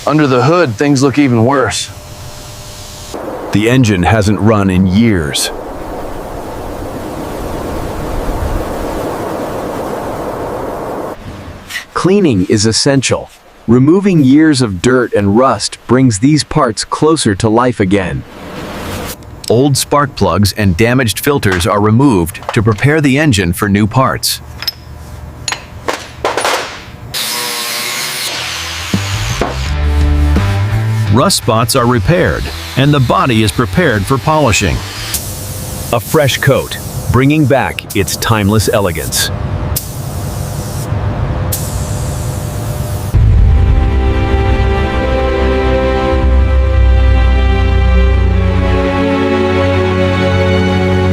Under the hood, things look even worse. The engine hasn't run in years. Cleaning is essential. Removing years of dirt and rust brings these parts closer to life again. Old spark plugs and damaged filters are removed to prepare the engine for new parts. Rust spots are repaired, and the body is prepared for polishing. A fresh coat, bringing back its timeless elegance.